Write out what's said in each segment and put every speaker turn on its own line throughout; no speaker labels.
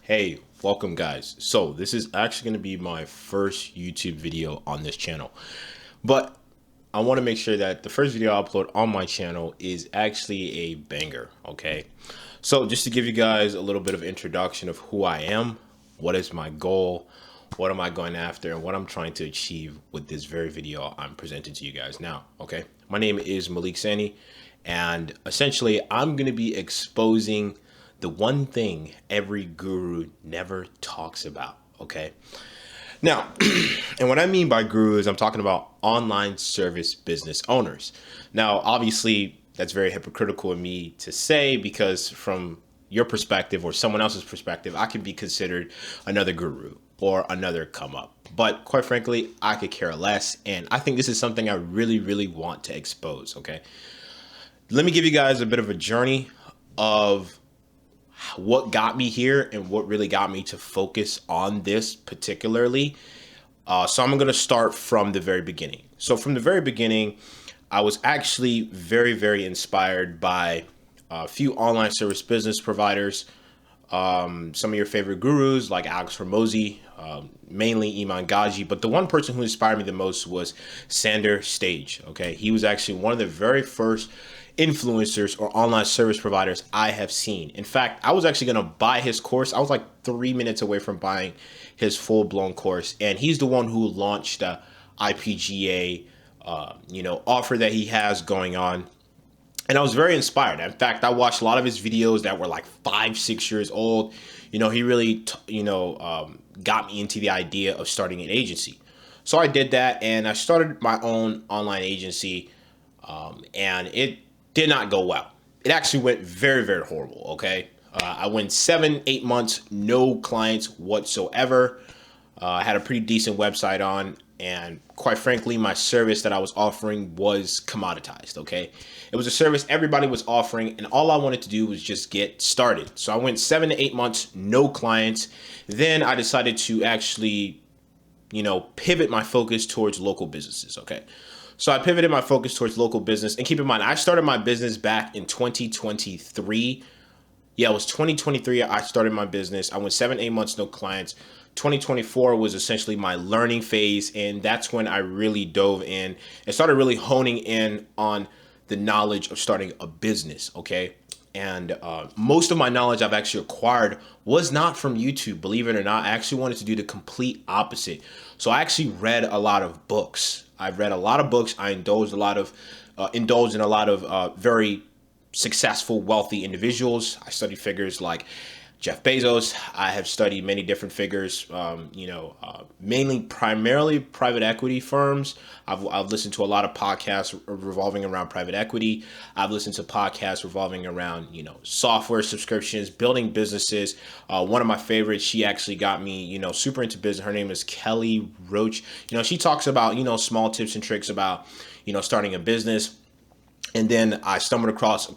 Hey, welcome guys. So this is actually going to be my first YouTube video on this channel, but I want to make sure that the first video I upload on my channel is actually a banger. Okay. So just to give you guys a little bit of introduction of who I am, what is my goal, what am I going after, and what I'm trying to achieve with this very video I'm presenting to you guys now. Okay. My name is Malik Sani, and essentially I'm going to be exposing the one thing every guru never talks about. Okay. Now, and what I mean by gurus, I'm talking about online service business owners. Now, obviously, that's very hypocritical of me to say, because from your perspective or someone else's perspective, I could be considered another guru or another come up. But quite frankly, I could care less. And I think this is something I really want to expose. Okay. Let me give you guys a bit of a journey of what got me here and what really got me to focus on this particularly. So I'm going to start from the very beginning. So from the very beginning, I was actually very inspired by a few online service business providers. Some of your favorite gurus like Alex Hormozi, mainly Iman Gaji, but the one person who inspired me the most was Sander Stage. Okay, he was actually one of the very first influencers or online service providers I have seen. In fact, I was actually going to buy his course. I was like 3 minutes away from buying his full-blown course, and he's the one who launched the IPGA, offer that he has going on. And I was very inspired. In fact, I watched a lot of his videos that were like 5-6 years old. He really, got me into the idea of starting an agency. So I did that, and I started my own online agency, and it did not go well. It actually went very horrible. Okay. I went 7-8 months, no clients whatsoever. I had a pretty decent website on, and quite frankly, my service that I was offering was commoditized. Okay. It was a service everybody was offering, and all I wanted to do was just get started. So I went 7 to 8 months, no clients. Then I decided to actually, pivot my focus towards local businesses. Okay. So I pivoted my focus towards local business, and keep in mind, I started my business back in 2023. Yeah, it was 2023. I started my business. I went 7-8 months, no clients. 2024 was essentially my learning phase, and that's when I really dove in and started really honing in on the knowledge of starting a business. Okay. And most of my knowledge I've actually acquired was not from YouTube. Believe it or not, I actually wanted to do the complete opposite. So I actually read a lot of books. I've read a lot of books. I indulged in a lot of very successful, wealthy individuals. I studied figures like Jeff Bezos. I have studied many different figures, primarily private equity firms. I've listened to a lot of podcasts revolving around private equity. I've listened to podcasts revolving around, software subscriptions, building businesses. One of my favorites, she actually got me, super into business. Her name is Kelly Roach. She talks about, small tips and tricks about, starting a business. And then I stumbled across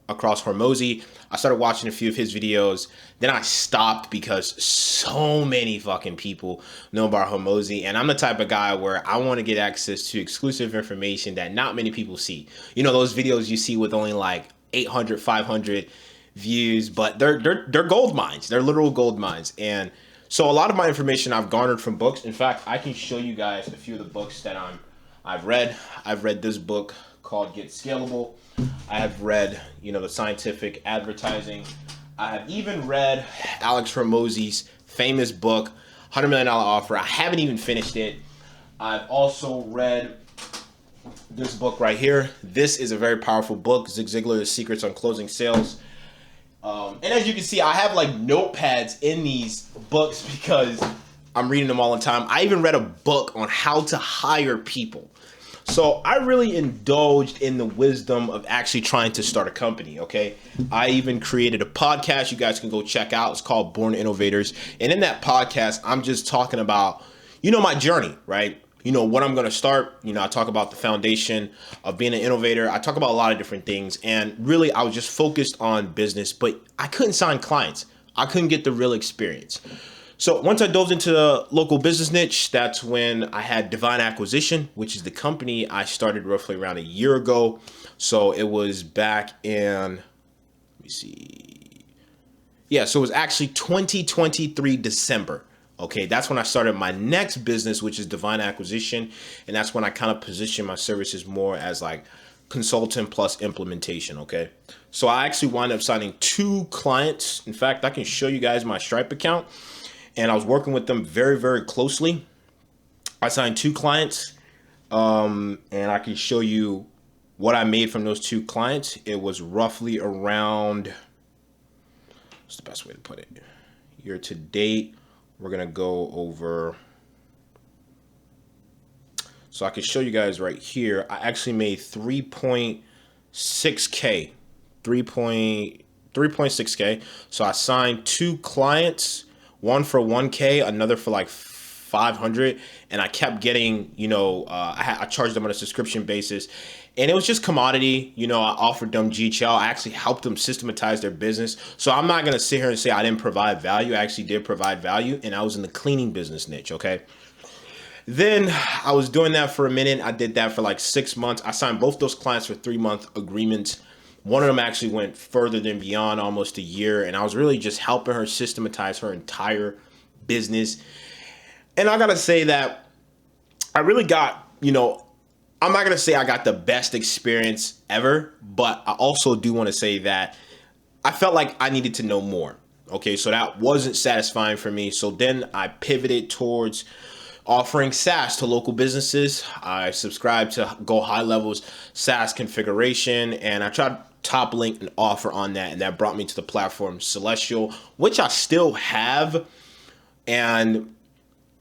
Hormozi. I started watching a few of his videos. Then I stopped because so many fucking people know about Hormozi. And I'm the type of guy where I want to get access to exclusive information that not many people see. Those videos you see with only like 800, 500 views, but they're gold mines. They're literal gold mines. And so a lot of my information I've garnered from books. In fact, I can show you guys a few of the books that I've read. I've read this book called Get Scalable. I have read, the scientific advertising. I have even read Alex Hormozi's famous book, $100 Million Offer. I haven't even finished it. I've also read this book right here. This is a very powerful book, Zig Ziglar's Secrets on Closing Sales. And as you can see, I have like notepads in these books because I'm reading them all the time. I even read a book on how to hire people. So I really indulged in the wisdom of actually trying to start a company. Okay. I even created a podcast you guys can go check out. It's called Born Innovators. And in that podcast, I'm just talking about, my journey, right? What I'm going to start. I talk about the foundation of being an innovator. I talk about a lot of different things. And really, I was just focused on business, but I couldn't sign clients. I couldn't get the real experience. So once I dove into the local business niche, that's when I had Divine Acquisition, which is the company I started roughly around a year ago. So it was back in, let me see, Yeah, so it was actually 2023 December. Okay, that's when I started my next business, which is Divine Acquisition. And that's when I kind of position my services more as like consultant plus implementation. Okay, so I actually wound up signing 2 clients. In fact, I can show you guys my Stripe account, and I was working with them very, very closely. I signed 2 clients, and I can show you what I made from those 2 clients. It was roughly around, what's the best way to put it? Year to date, we're gonna go over. So I can show you guys right here. I actually made 3.6K, 3.6K. So I signed 2 clients, one for 1K, another for like 500, and I kept getting, I charged them on a subscription basis, and it was just commodity. I offered them GTL. I actually helped them systematize their business. So I'm not gonna sit here and say I didn't provide value. I actually did provide value, and I was in the cleaning business niche. Okay. Then I was doing that for a minute. I did that for like 6 months. I signed both those clients for 3-month agreements. One of them actually went further than beyond, almost a year, and I was really just helping her systematize her entire business. And I gotta say that I really got, I'm not gonna say I got the best experience ever, but I also do want to say that I felt like I needed to know more. Okay, so that wasn't satisfying for me. So then I pivoted towards offering SaaS to local businesses. I subscribed to Go High Level's SaaS configuration, and I tried top link an offer on that, and that brought me to the platform Celestial, which I still have. And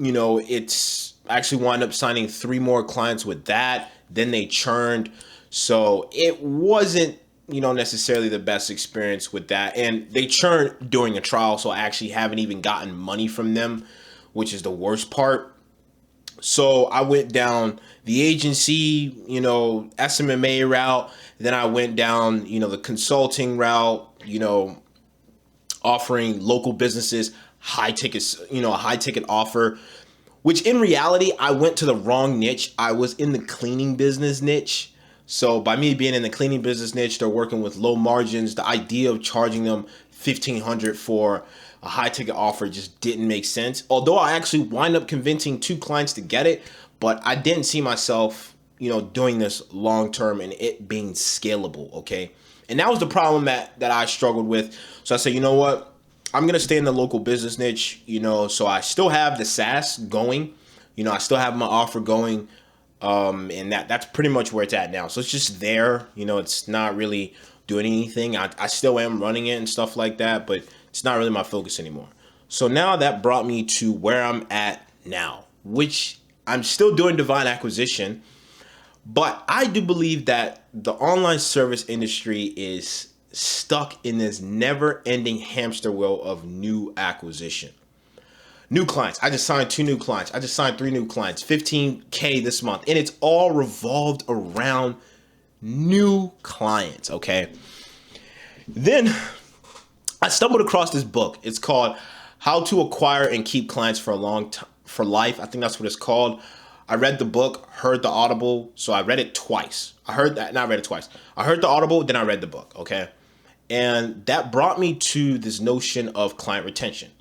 it's actually wound up signing 3 more clients with that. Then they churned. So it wasn't, necessarily the best experience with that. And they churned during a trial, so I actually haven't even gotten money from them, which is the worst part. So I went down the agency, SMMA route. Then I went down, the consulting route, offering local businesses high tickets, a high ticket offer, which in reality, I went to the wrong niche. I was in the cleaning business niche. So by me being in the cleaning business niche, they're working with low margins. The idea of charging them $1,500 for a high ticket offer just didn't make sense. Although I actually wind up convincing 2 clients to get it, but I didn't see myself, doing this long term and it being scalable. Okay. And that was the problem that I struggled with. So I said, you know what? I'm going to stay in the local business niche, so I still have the SaaS going, I still have my offer going. And that's pretty much where it's at now. So it's just there, it's not really doing anything. I still am running it and stuff like that, but it's not really my focus anymore. So now that brought me to where I'm at now, which I'm still doing Divine Acquisition, but I do believe that the online service industry is stuck in this never-ending hamster wheel of new acquisition. New clients. I just signed 2 new clients. I just signed 3 new clients, 15K this month. And it's all revolved around new clients, okay? Then I stumbled across this book. It's called How to Acquire and Keep Clients for a Long Time, for Life. I think that's what it's called. I read the book, heard the Audible. So I read it twice. I heard that, not read it twice. I heard the Audible, then I read the book, okay? And that brought me to this notion of client retention.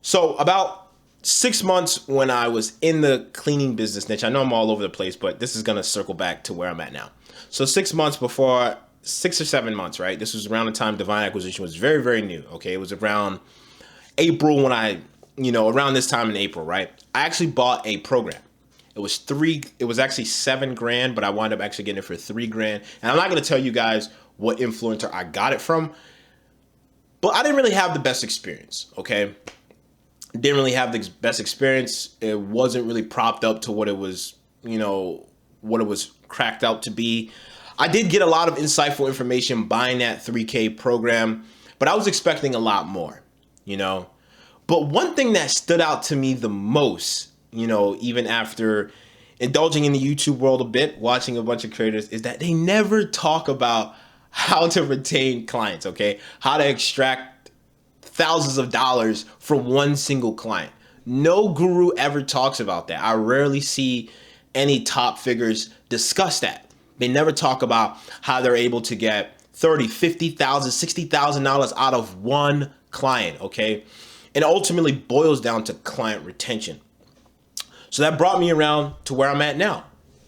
So about 6 months when I was in the cleaning business niche, I know I'm all over the place, but this is going to circle back to where I'm at now. So 6 months before, 6 or 7 months, right? This was around the time Divine Acquisition was very, very new. Okay. It was around April when around this time in April, right? I actually bought a program. It was actually $7,000, but I wound up actually getting it for $3,000. And I'm not going to tell you guys what influencer I got it from, but I didn't really have the best experience. Okay. Didn't really have the best experience. It wasn't really propped up to what it was, what it was cracked out to be. I did get a lot of insightful information buying that 3K program, but I was expecting a lot more, But one thing that stood out to me the most, even after indulging in the YouTube world a bit, watching a bunch of creators, is that they never talk about how to retain clients, okay? How to extract thousands of dollars from one single client. No guru ever talks about that. I rarely see any top figures discuss that. They never talk about how they're able to get $30,000, $50,000, $60,000 out of one client, okay? And ultimately boils down to client retention. So that brought me around to where I'm at now.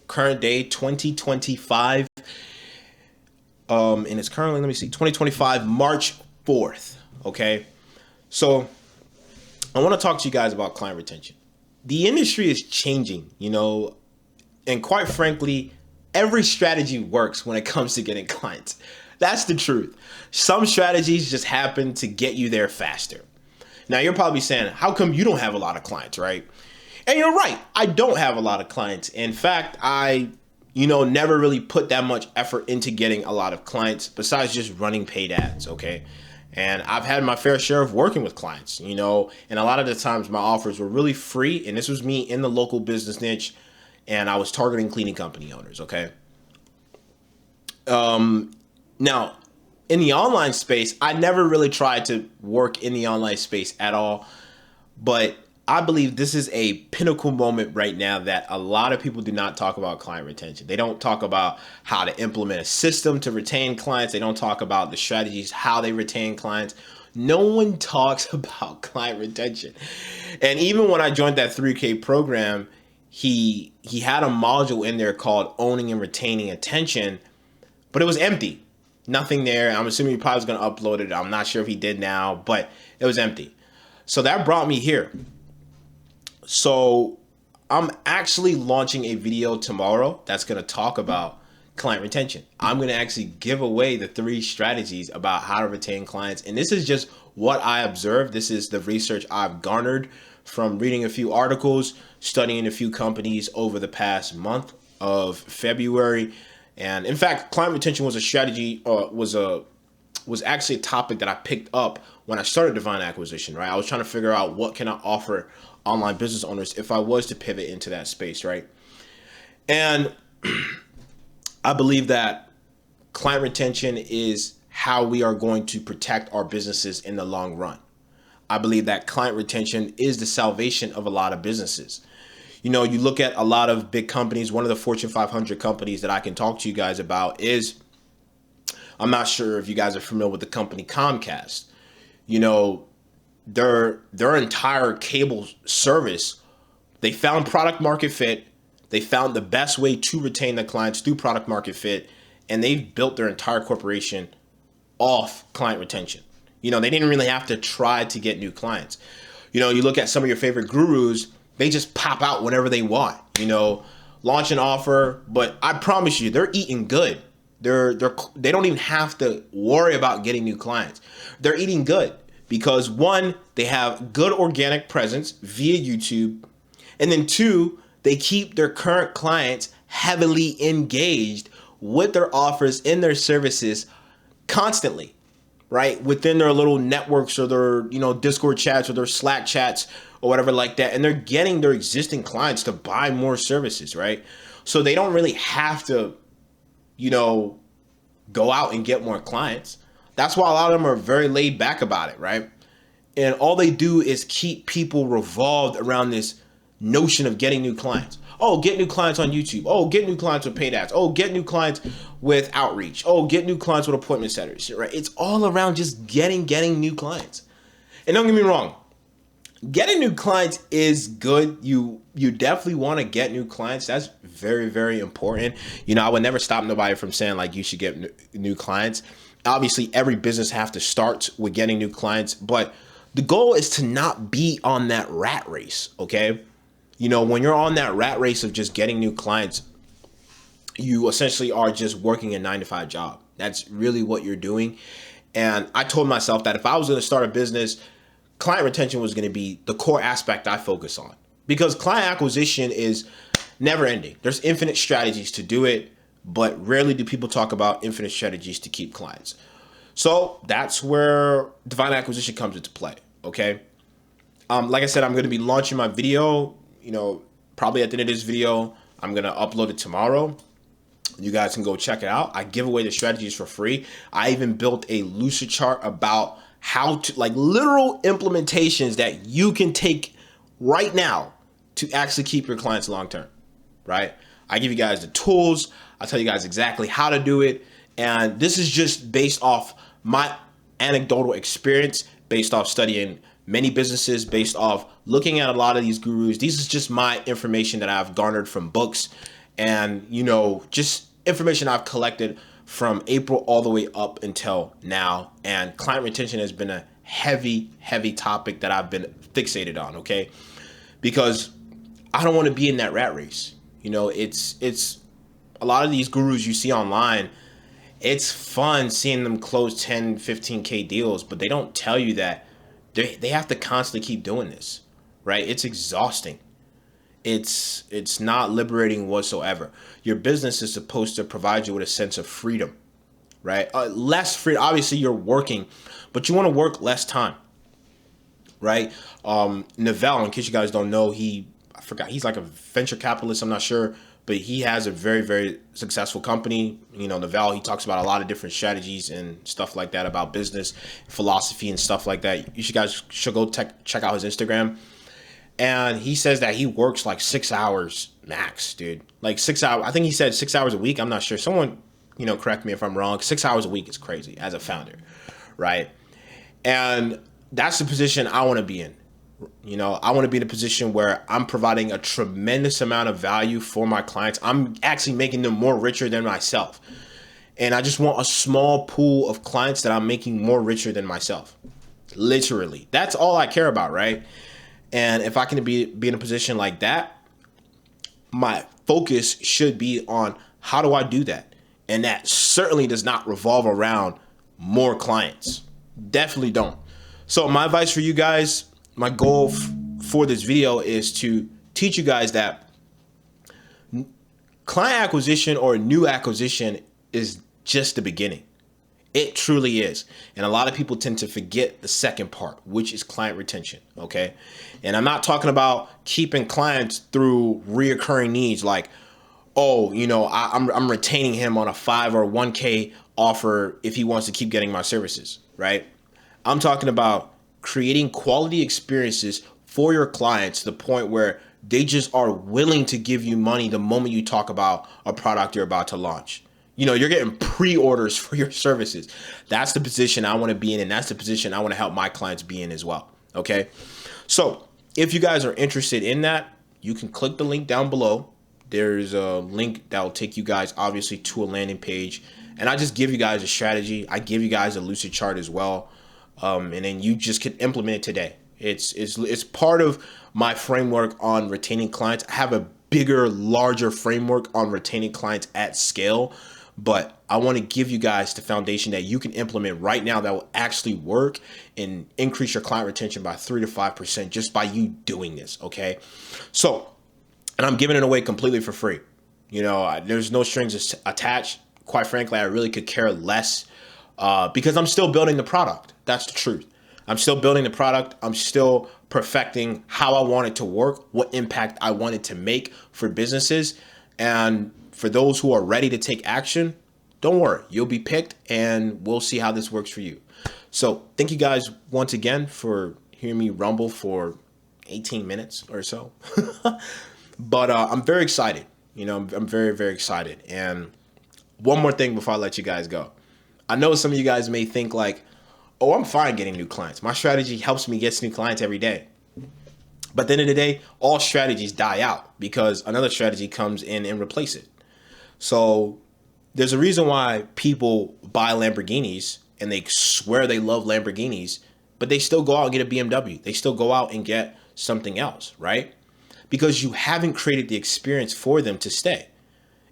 Current day 2025. And it's currently, let me see, 2025, March 4th. Okay. So I want to talk to you guys about client retention. The industry is changing, and quite frankly, every strategy works when it comes to getting clients. That's the truth. Some strategies just happen to get you there faster. Now you're probably saying, how come you don't have a lot of clients, right? And you're right. I don't have a lot of clients. In fact, I never really put that much effort into getting a lot of clients besides just running paid ads, okay? And I've had my fair share of working with clients, and a lot of the times my offers were really free, and this was me in the local business niche, and I was targeting cleaning company owners, okay? Now, in the online space, I never really tried to work in the online space at all, but I believe this is a pinnacle moment right now that a lot of people do not talk about client retention. They don't talk about how to implement a system to retain clients. They don't talk about the strategies, how they retain clients. No one talks about client retention. And even when I joined that 3K program, he had a module in there called owning and retaining attention, but it was empty. Nothing there. I'm assuming he probably was going to upload it. I'm not sure if he did now, but it was empty. So that brought me here. So I'm actually launching a video tomorrow that's going to talk about client retention. I'm going to actually give away the 3 strategies about how to retain clients. And this is just what I observed. This is the research I've garnered from reading a few articles, studying a few companies over the past month of February. And in fact, client retention was a strategy, was actually a topic that I picked up when I started Divine Acquisition, right? I was trying to figure out what can I offer online business owners if I was to pivot into that space, right? And I believe that client retention is how we are going to protect our businesses in the long run. I believe that client retention is the salvation of a lot of businesses. You look at a lot of big companies. One of the Fortune 500 companies that I can talk to you guys about is, I'm not sure if you guys are familiar with the company Comcast. Their entire cable service, they found product market fit. They found the best way to retain the clients through product market fit, and they've built their entire corporation off client retention. They didn't really have to try to get new clients. You look at some of your favorite gurus, they just pop out whenever they want, launch an offer, but I promise you, they're eating good. They don't even have to worry about getting new clients. They're eating good because 1, they have good organic presence via YouTube. And then 2, they keep their current clients heavily engaged with their offers and their services constantly, right? Within their little networks or their, Discord chats or their Slack chats or whatever like that. And they're getting their existing clients to buy more services, right? So they don't really have to, go out and get more clients. That's why a lot of them are very laid back about it, right? And all they do is keep people revolved around this notion of getting new clients. Oh, get new clients on YouTube. Oh, get new clients with paid ads. Oh, get new clients with outreach. Oh, get new clients with appointment setters, right? It's all around just getting new clients. And don't get me wrong, getting new clients is good. You definitely want to get new clients. That's very, very important. I would never stop nobody from saying like you should get new clients. Obviously, every business have to start with getting new clients, but the goal is to not be on that rat race, okay? When you're on that rat race of just getting new clients, you essentially are just working a 9-to-5 job. That's really what you're doing. And I told myself that if I was going to start a business, client retention was going to be the core aspect I focus on, because client acquisition is never ending. There's infinite strategies to do it, but rarely do people talk about infinite strategies to keep clients. So that's where Divine Acquisition comes into play. Okay. Like I said, I'm going to be launching my video, probably at the end of this video. I'm going to upload it tomorrow. You guys can go check it out. I give away the strategies for free. I even built a lucid chart about how to, like, literal implementations that you can take right now to actually keep your clients long-term, right? I give you guys the tools. I'll tell you guys exactly how to do it. And this is just based off my anecdotal experience based off studying many businesses, based off looking at a lot of these gurus. These is just my information that I've garnered from books and, just information I've collected from April all the way up until now. And client retention has been a heavy, heavy topic that I've been fixated on, okay? Because I don't want to be in that rat race. It's a lot of these gurus you see online. It's fun seeing them close 10, 15K deals, but they don't tell you that they have to constantly keep doing this, right? It's exhausting. It's not liberating whatsoever. Your business is supposed to provide you with a sense of freedom, right? Less free. Obviously, you're working, but you want to work less time, right? Neville, in case you guys don't know, I forgot, he's like a venture capitalist. I'm not sure, but he has a very, very successful company. Neville, he talks about a lot of different strategies and stuff like that about business, philosophy and stuff like that. You guys should go check out his Instagram. And he says that he works like 6 hours max, dude. Like 6 hours. I think he said 6 hours a week. I'm not sure. Someone, correct me if I'm wrong. 6 hours a week is crazy as a founder, right? And that's the position I want to be in. I want to be in a position where I'm providing a tremendous amount of value for my clients. I'm actually making them more richer than myself. And I just want a small pool of clients that I'm making more richer than myself. Literally. That's all I care about, right? And if I can be in a position like that, my focus should be on how do I do that? And that certainly does not revolve around more clients. Definitely don't. So my advice for you guys, my goal for this video is to teach you guys that client acquisition or new acquisition is just the beginning. It truly is. And a lot of people tend to forget the second part, which is client retention. Okay. And I'm not talking about keeping clients through reoccurring needs like, I'm retaining him on a 5 or 1K offer if he wants to keep getting my services, right? I'm talking about creating quality experiences for your clients to the point where they just are willing to give you money the moment you talk about a product you're about to launch. You're getting pre-orders for your services. That's the position I want to be in, and that's the position I want to help my clients be in as well. Okay. So if you guys are interested in that, you can click the link down below. There's a link that will take you guys obviously to a landing page. And I just give you guys a strategy. I give you guys a lucid chart as well. And then you just can implement it today. It's part of my framework on retaining clients. I have a bigger, larger framework on retaining clients at scale. But I want to give you guys the foundation that you can implement right now that will actually work and increase your client retention by 3 to 5% just by you doing this. Okay. So, and I'm giving it away completely for free. There's no strings attached. Quite frankly, I really could care less because I'm still building the product. That's the truth. I'm still building the product. I'm still perfecting how I want it to work, what impact I want it to make for businesses. And for those who are ready to take action, don't worry, you'll be picked and we'll see how this works for you. So thank you guys once again for hearing me rumble for 18 minutes or so. But I'm very excited. I'm very, very excited. And one more thing before I let you guys go. I know some of you guys may think like, oh, I'm fine getting new clients. My strategy helps me get new clients every day. But at the end of the day, all strategies die out because another strategy comes in and replaces it. So there's a reason why people buy Lamborghinis and they swear they love Lamborghinis, but they still go out and get a BMW. They still go out and get something else, right? Because you haven't created the experience for them to stay.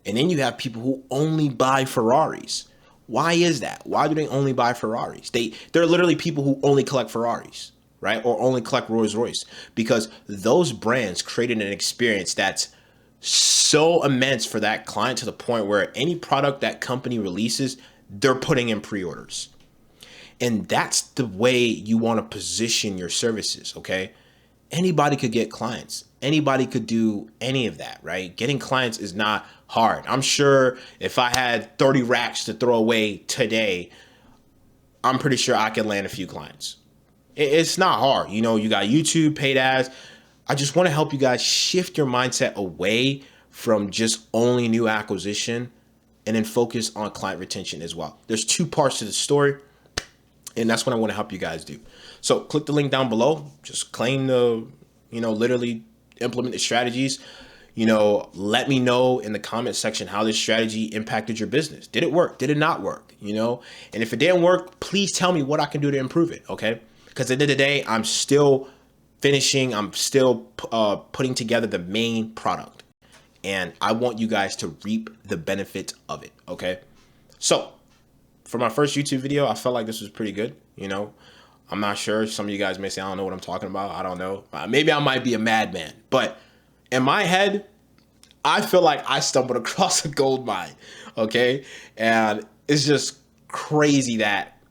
And then you have people who only buy Ferraris. Why is that? Why do they only buy Ferraris? They're literally people who only collect Ferraris, right? Or only collect Rolls Royce, because those brands created an experience that's so immense for that client to the point where any product that company releases, they're putting in pre-orders. And that's the way you want to position your services, okay? Anybody could get clients. Anybody could do any of that, right? Getting clients is not hard. I'm sure if I had 30 racks to throw away today, I'm pretty sure I can land a few clients. It's not hard. You got YouTube, paid ads. I just want to help you guys shift your mindset away from just only new acquisition and then focus on client retention as well. There's two parts to the story, and that's what I want to help you guys do. So click the link down below. Just claim the, literally implement the strategies. Let me know in the comment section how this strategy impacted your business. Did it work? Did it not work? And if it didn't work, please tell me what I can do to improve it. Okay. Because at the end of the day, I'm still finishing. I'm still putting together the main product, and I want you guys to reap the benefits of it. Okay. So for my first YouTube video, I felt like this was pretty good. I'm not sure. Some of you guys may say, I don't know what I'm talking about. I don't know. Maybe I might be a madman, but in my head, I feel like I stumbled across a gold mine. Okay. And it's just crazy that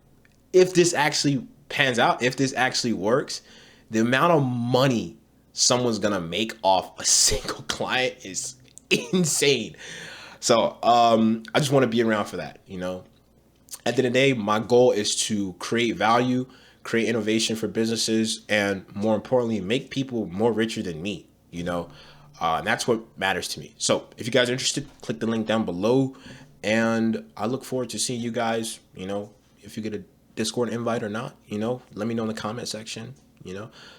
if this actually pans out, if this actually works, the amount of money someone's going to make off a single client is insane. So, I just want to be around for that. At the end of the day, my goal is to create value, create innovation for businesses, and more importantly, make people more richer than me, and that's what matters to me. So if you guys are interested, click the link down below, and I look forward to seeing you guys, if you get a Discord invite or not, let me know in the comment section,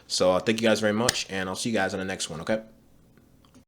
so thank you guys very much, and I'll see you guys in the next one. Okay.